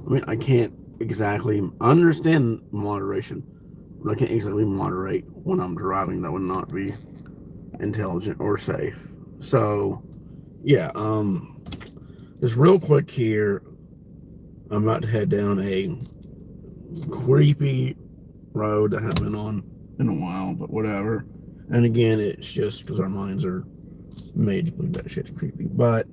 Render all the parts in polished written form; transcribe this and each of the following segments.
I mean, I can't exactly understand moderation, but I can't exactly moderate when I'm driving. That would not be intelligent or safe. So, yeah, just real quick here, I'm about to head down a creepy road I haven't been on in a while, but whatever. And again, it's just because our minds are made to believe that shit's creepy. But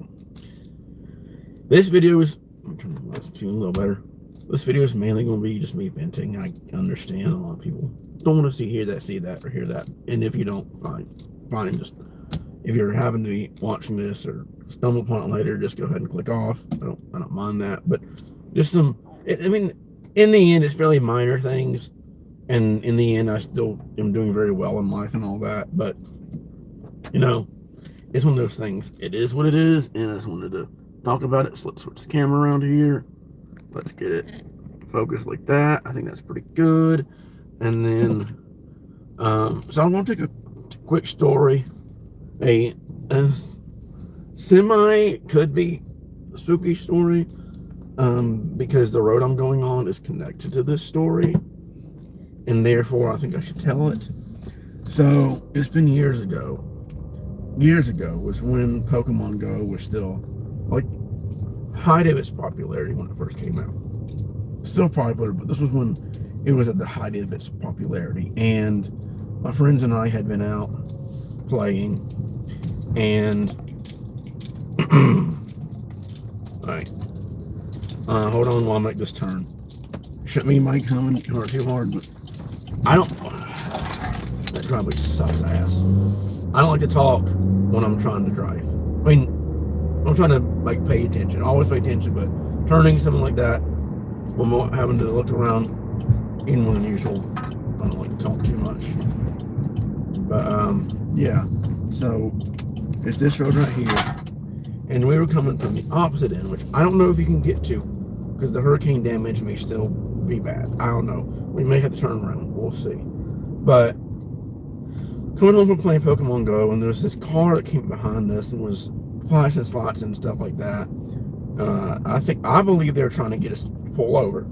this video is, I'm turn the lights to a little better. This video is mainly going to be just me venting. I understand a lot of people don't want to see that, or hear that. And if you don't, fine. Just if you're happen to be watching this or stumble upon it later, just go ahead and click off. I don't mind that. But just some, I mean, in the end, it's fairly minor things. And in the end, I still am doing very well in life and all that. But, you know, it's one of those things. It is what it is. And I just wanted to talk about it. So let's switch the camera around here. Let's get it focused like that. I think that's pretty good. And then, so I'm going to take a quick story. A semi could be a spooky story, because the road I'm going on is connected to this story, and therefore I think I should tell it. So it's been years ago. Years ago was when Pokemon Go was still like height of its popularity when it first came out. Still popular, but this was when it was at the height of its popularity, and my friends and I had been out playing, and alright, hold on while I make this turn. Shouldn't be my coming too hard, but I don't, that driveway sucks ass. I don't like to talk when I'm trying to drive. I mean, I'm trying to like pay attention. I always pay attention, but turning something like that, when I'm having to look around even more than usual, I don't like to talk too much. But yeah, so it's this road right here, and we were coming from the opposite end, which I don't know if you can get to, because the hurricane damage may still be bad. I don't know. We may have to turn around. We'll see. But coming home from playing Pokemon Go, and there was this car that came behind us and was flashing lights and stuff like that. I believe they were trying to get us to pull over.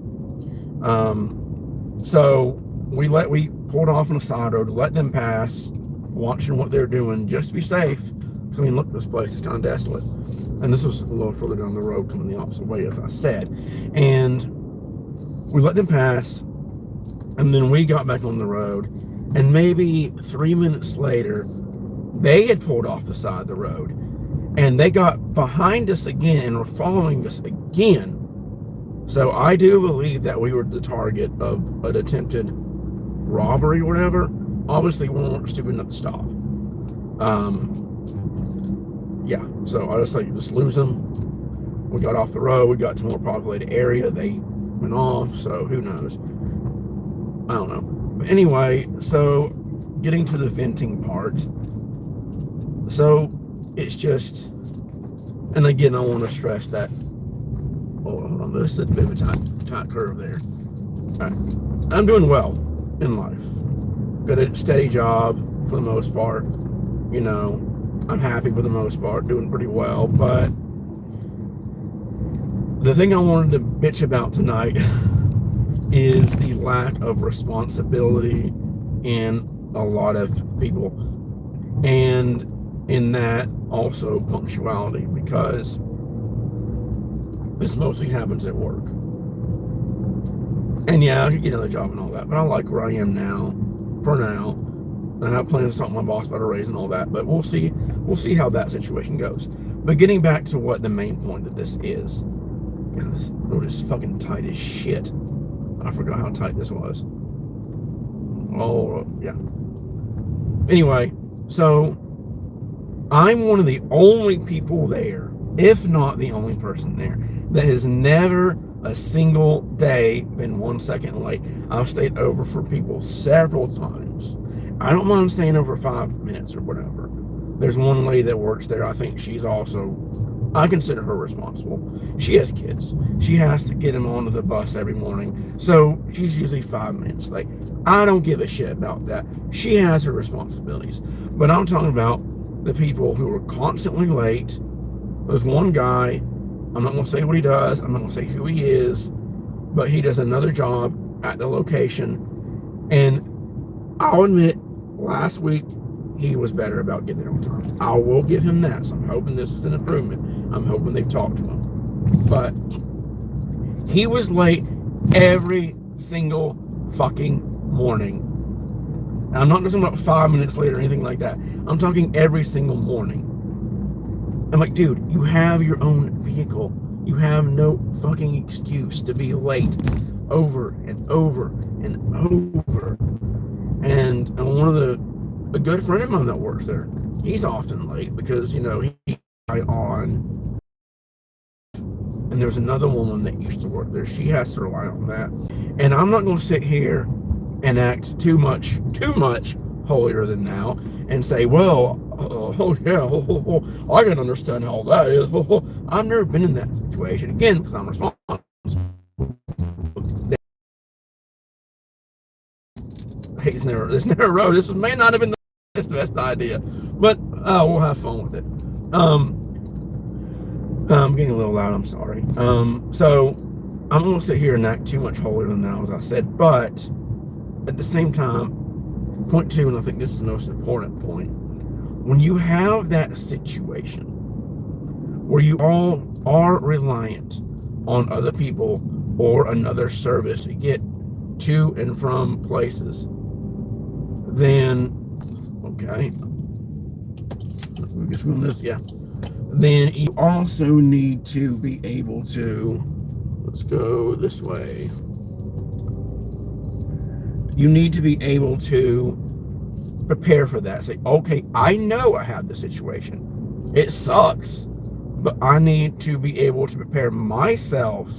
So we pulled off on the side road to let them pass, watching what they're doing just to be safe. I mean, look, this place is kind of desolate. And this was a little further down the road, coming the opposite way, as I said. And we let them pass, and then we got back on the road, and maybe 3 minutes later, they had pulled off the side of the road, and they got behind us again and were following us again. So I do believe that we were the target of an attempted robbery or whatever. Obviously, we weren't stupid enough to stop. Yeah, so I just lose them. We got off the road. We got to a more populated area. They went off, so who knows? I don't know. But anyway, so getting to the venting part. So it's just, and again, I want to stress that. Oh, hold on, this is a bit of a tight curve there. All right, I'm doing well in life. Got a steady job for the most part. You know, I'm happy for the most part, doing pretty well. But the thing I wanted to bitch about tonight is the lack of responsibility in a lot of people, and in that also punctuality, because this mostly happens at work. And yeah, I could get another job and all that, but I like where I am now, for now. I have plans to talk to my boss about a raise and all that, but we'll see how that situation goes. But getting back to what the main point of this is, God, this road is fucking tight as shit. I forgot how tight this was. Oh, yeah. Anyway, so I'm one of the only people there, if not the only person there, that has never a single day been 1 second late. I've stayed over for people several times. I don't mind staying over 5 minutes or whatever. There's one lady that works there. I think she's also, I consider her responsible. She has kids. She has to get them onto the bus every morning. So she's usually 5 minutes late. I don't give a shit about that. She has her responsibilities. But I'm talking about the people who are constantly late. There's one guy, I'm not going to say what he does. I'm not going to say who he is. but he does another job at the location. And I'll admit, last week he was better about getting there on time. I will give him that. So I'm hoping this is an improvement. I'm hoping they've talked to him. But he was late every single fucking morning. And I'm not talking about 5 minutes late or anything like that. I'm talking every single morning. I'm like, dude, you have your own vehicle. You have no fucking excuse to be late over and over and over. And a good friend of mine that works there, he's often late because, you know, he's on. And there's another woman that used to work there. She has to rely on that. And I'm not going to sit here and act too much holier than thou and say, well, I can understand how that is. I've never been in that situation. Again, because I'm responsible. It's never a road. This may not have been the best idea, but we'll have fun with it. I'm getting a little loud, I'm sorry. So I'm going to sit here and act too much holier than thou, as I said, but at the same time, point two, and I think this is the most important point, when you have that situation where you all are reliant on other people or another service to get to and from places, then, okay, then you also need to be able to, let's go this way. You need to be able to prepare for that. Say, okay, I know I have the situation. It sucks, but I need to be able to prepare myself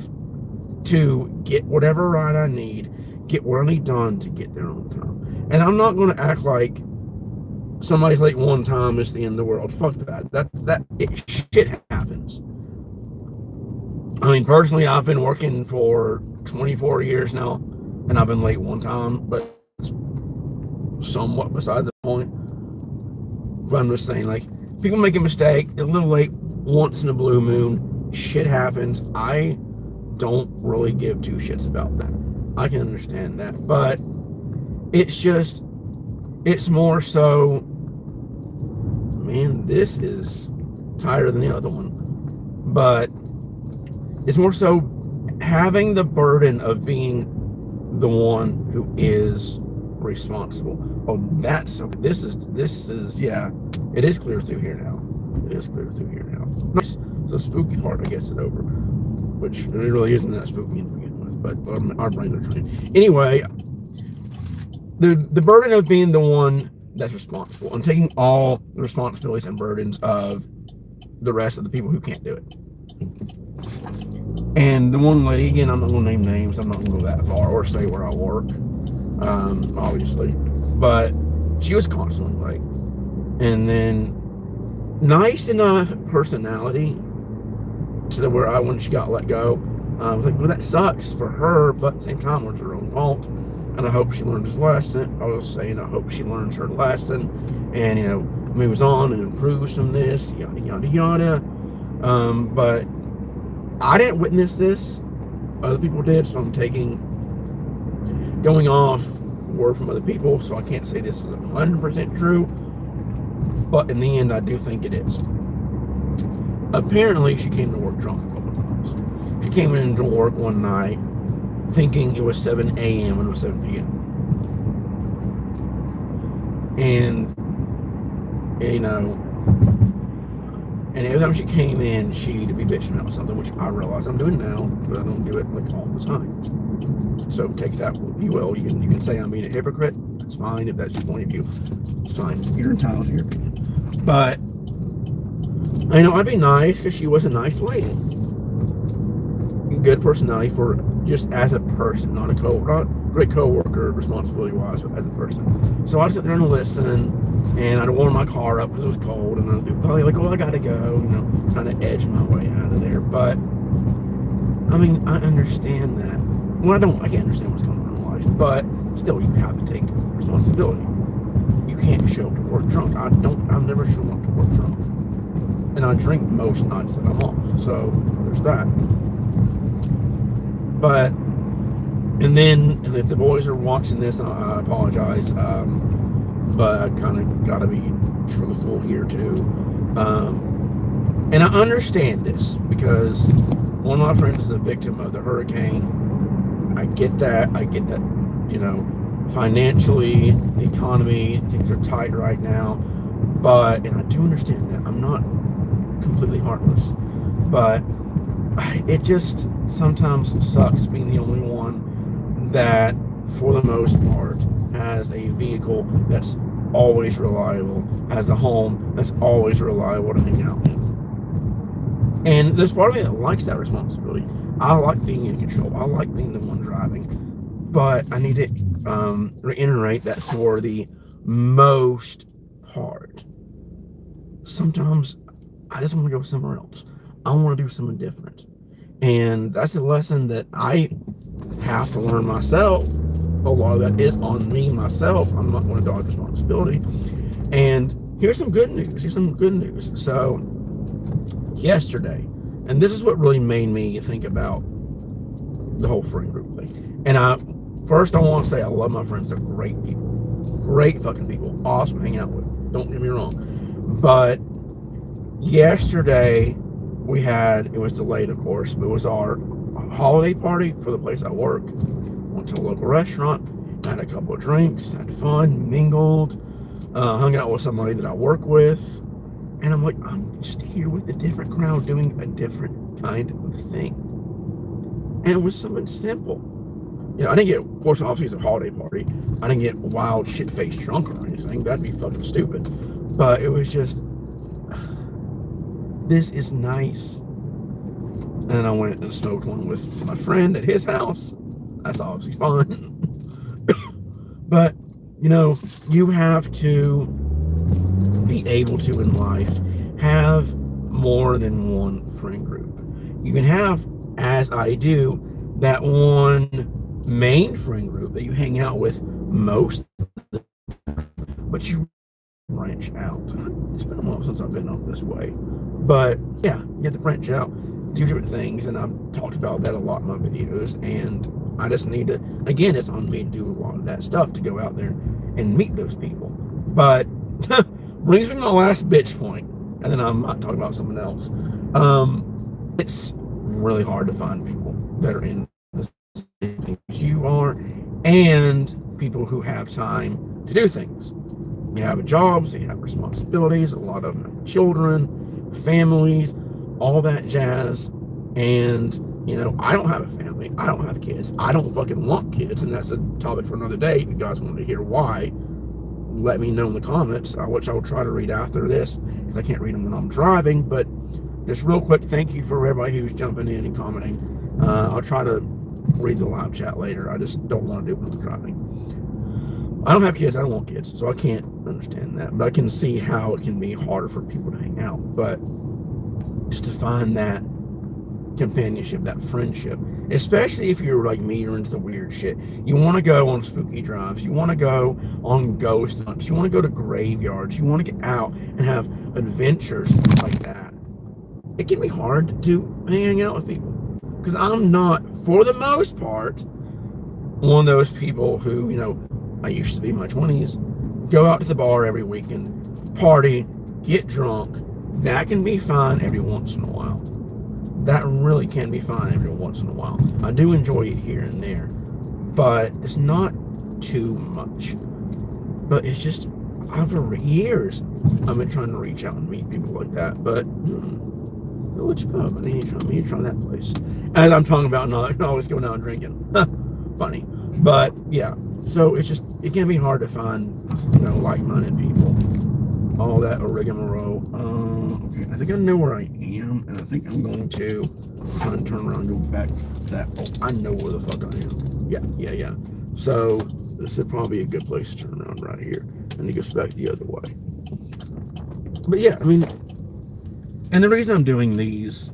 to get whatever ride I need, get what I need done to get there on time. And I'm not going to act like somebody's late one time is the end of the world. Fuck that. Shit happens. I mean, personally, I've been working for 24 years now, and I've been late one time, but it's somewhat beside the point. But I'm just saying, like, people make a mistake, a little late once in a blue moon. Shit happens. I don't really give two shits about that. I can understand that, but it's more so, man, this is tighter than the other one, but it's more so having the burden of being the one who is responsible. Oh, that's okay. This is yeah, it is clear through here now. It is clear through here now. Nice. So the spooky part, I guess, is over, which it really isn't that spooky to begin with, but our brains are trained. Anyway, the burden of being the one that's responsible and taking all the responsibilities and burdens of the rest of the people who can't do it. And the one lady, again, I'm not going to name names. I'm not going to go that far or say where I work, obviously. But she was constantly late. And then nice enough personality to where when she got let go, I was like, well, that sucks for her, but at the same time, it's her own fault. And I hope she learns her lesson. I was saying, I hope she learns her lesson and, you know, moves on and improves from this, yada, yada, yada. But I didn't witness this. Other people did, so I'm going off word from other people, so I can't say this is 100% true. But in the end, I do think it is. Apparently, she came to work drunk a couple times. She came into work one night thinking it was 7 a.m. when it was 7 p.m. And, you know, and every time she came in, she'd be bitching about something, which I realize I'm doing now, but I don't do it like all the time. So take that what you will. You can say I'm being a hypocrite. That's fine if that's your point of view. It's fine. You're entitled to your opinion. But I know I'd be nice because she was a nice lady. Good personality for just as a person, not great co-worker responsibility-wise, but as a person. So I'd sit there and listen, and I'd warm my car up because it was cold, and I'd be probably like, well, I gotta go, you know, kind of edge my way out of there. But I mean, I understand that. Well, I can't understand what's going on in life, but still, you have to take responsibility. You can't show up to work drunk. I've never shown up to work drunk, and I drink most nights that I'm off. So there's that. But And then, and if the boys are watching this, I apologize, but I kind of got to be truthful here too. And I understand this because one of my friends is a victim of the hurricane. I get that. You know, financially, the economy, things are tight right now. But, and I do understand that. I'm not completely heartless. But it just sometimes sucks being the only one that, for the most part, has a vehicle that's always reliable, has a home that's always reliable to hang out in. And there's part of me that likes that responsibility. I like being in control. I like being the one driving. But I need to reiterate that's for the most part. Sometimes I just want to go somewhere else. I want to do something different. And that's a lesson that I have to learn myself. A lot of that is on me myself. I'm not going to dodge responsibility. And here's some good news. So yesterday, and this is what really made me think about the whole friend group thing. And I want to say I love my friends. They're great people. Great fucking people. Awesome to hang out with. Don't get me wrong. But yesterday, it was delayed, of course, but it was our holiday party for the place I work. Went to a local restaurant, had a couple of drinks, had fun, mingled, hung out with somebody that I work with. And I'm like, I'm just here with a different crowd doing a different kind of thing. And it was something simple. You know, I didn't get, of course, obviously it's a holiday party. I didn't get wild shit-faced drunk or anything. That'd be fucking stupid. But it was just, this is nice. And then I went and smoked one with my friend at his house. That's obviously fun. But, you know, you have to be able to, in life, have more than one friend group. You can have, as I do, that one main friend group that you hang out with most, but you branch out. It's been a while since I've been up this way. But, yeah, you have to branch out, do different things, and I've talked about that a lot in my videos, and I just need to, again, it's on me to do a lot of that stuff, to go out there and meet those people. But brings me to my last bitch point, and then I might talk about something else. It's really hard to find people that are in the same things you are, and people who have time to do things. You have jobs, you have responsibilities, a lot of them have children, families, all that jazz. And, you know, I don't have a family. I don't have kids. I don't fucking want kids. And that's a topic for another day. If you guys want to hear why, let me know in the comments, which I will try to read after this, because I can't read them when I'm driving. But just real quick, thank you for everybody who's jumping in and commenting. I'll try to read the live chat later. I just don't want to do it when I'm driving. I don't have kids. I don't want kids. So I can't understand that. But I can see how it can be harder for people to hang out. But just to find that companionship, that friendship, especially if you're like me, you're into the weird shit. You want to go on spooky drives. You want to go on ghost hunts. You want to go to graveyards. You want to get out and have adventures like that. It can be hard to do hanging out with people, because I'm not, for the most part, one of those people who, you know, I used to be in my 20s, go out to the bar every weekend, party, get drunk. That can be fine every once in a while. That really can be fine every once in a while. I do enjoy it here and there, but it's not too much. But it's just, for years, I've been trying to reach out and meet people like that. But, Village Pub, I need to try that place. As I'm talking about not always going out and drinking. Funny. But, yeah. So it's just, it can be hard to find, you know, like-minded people. All that rigmarole. Okay, I think I know where I am, and I think I'm going to try and turn around and go back to that. Oh, I know where the fuck I am. Yeah. So this is probably a good place to turn around right here, and it goes back the other way. But yeah, I mean, and the reason I'm doing these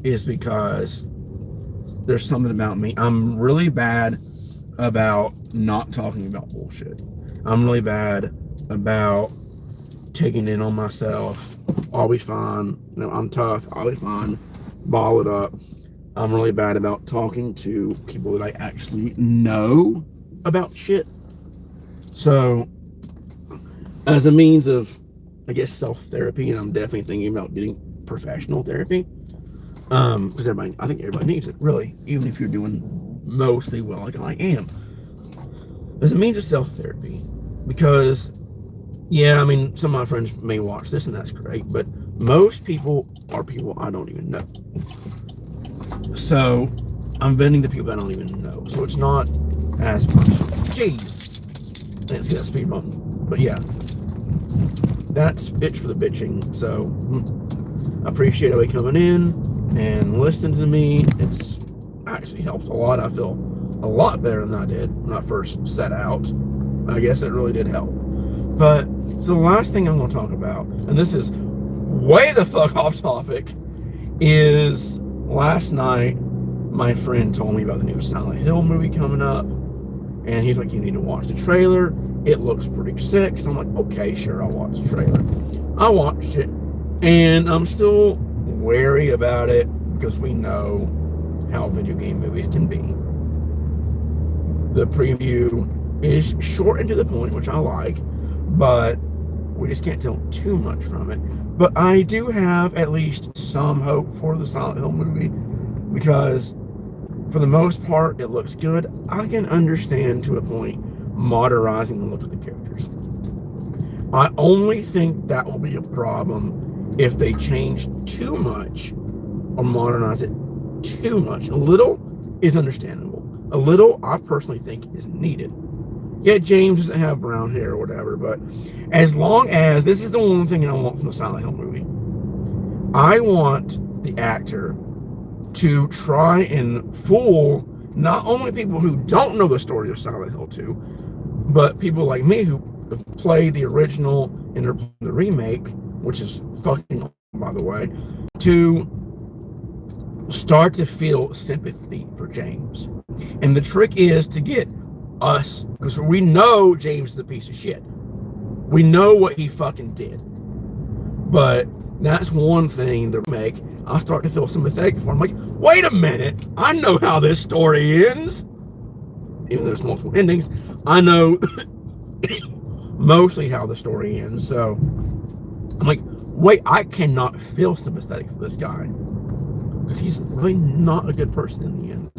is because there's something about me. I'm really bad about not talking about bullshit. I'm really bad about taking it on myself. I'll be fine. You know, I'm tough. I'll be fine. Ball it up. I'm really bad about talking to people that I actually know about shit. So, as a means of, I guess, self-therapy, and I'm definitely thinking about getting professional therapy, because I think everybody needs it, really, even if you're doing mostly well like I am. As a means of self-therapy, because, yeah, I mean, some of my friends may watch this, and that's great, but most people are people I don't even know. So, I'm venting to people I don't even know, so it's not as personal. Jeez. I didn't see that speed bump. But yeah, that's it for the bitching. So I appreciate everybody coming in and listening to me. It's actually helped a lot. I feel a lot better than I did when I first set out. I guess it really did help. But so the last thing I'm going to talk about, and this is way the fuck off topic, is last night my friend told me about the new Silent Hill movie coming up. And he's like, you need to watch the trailer. It looks pretty sick. So I'm like, okay, sure, I'll watch the trailer. I watched it. And I'm still wary about it because we know how video game movies can be. The preview is short and to the point, which I like, but we just can't tell too much from it. But I do have at least some hope for the Silent Hill movie because for the most part, it looks good. I can understand to a point modernizing the look of the characters. I only think that will be a problem if they change too much or modernize it too much. A little is understandable. A little, I personally think, is needed. Yeah, James doesn't have brown hair or whatever, but as long as, this is the one thing I want from the Silent Hill movie. I want the actor to try and fool not only people who don't know the story of Silent Hill 2, but people like me who have played the original and are playing the remake, which is fucking awesome, by the way, to start to feel sympathy for James. And the trick is to get us, because we know James is a piece of shit. We know what he fucking did. But that's one thing to make. I start to feel sympathetic for him. Like, wait a minute, I know how this story ends. Even though there's multiple endings, I know mostly how the story ends. So I'm like, wait, I cannot feel sympathetic for this guy because he's really not a good person in the end.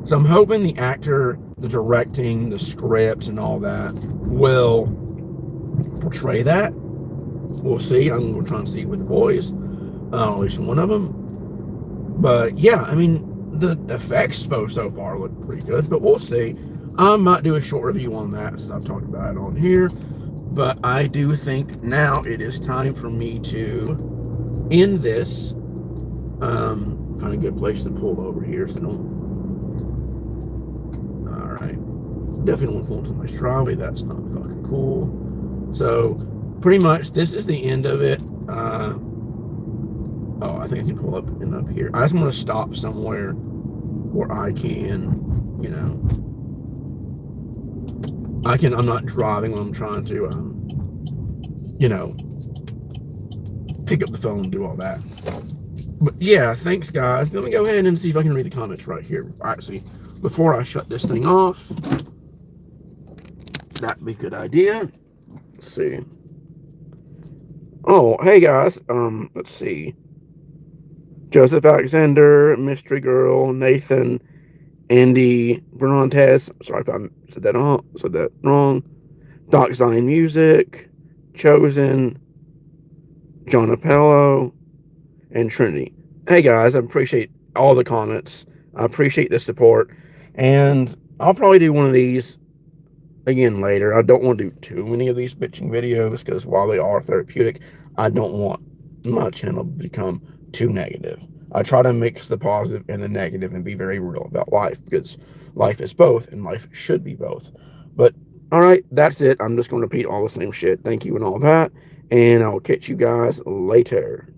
So I'm hoping the actor, the directing, the script, and all that will portray that. We'll see. I'm going to try and see it with the boys, at least one of them. But yeah, I mean, the effects so far look pretty good, but we'll see. I might do a short review on that since I've talked about it on here. But I do think now it is time for me to end this. Find a good place to pull over here so don't. Alright. Definitely don't want to pull into my driveway. That's not fucking cool. So, pretty much, this is the end of it. Oh, I think I can pull up and up here. I just want to stop somewhere where I can, you know, I'm not driving when I'm trying to, you know, pick up the phone and do all that. But yeah, thanks guys. Let me go ahead and see if I can read the comments right here. Actually, before I shut this thing off, that'd be a good idea. Let's see. Oh, hey guys. Let's see. Joseph Alexander, Mystery Girl, Nathan, Andy Bernantes. Sorry if I said that wrong. Doc Zion Music, Chosen, John Apello, and Trinity. Hey guys, I appreciate all the comments. I appreciate the support. And I'll probably do one of these again later. I don't want to do too many of these bitching videos because while they are therapeutic, I don't want my channel to become too negative. I try to mix the positive and the negative and be very real about life because life is both and life should be both. But all right, that's it. I'm just going to repeat all the same shit. Thank you and all that. And I'll catch you guys later.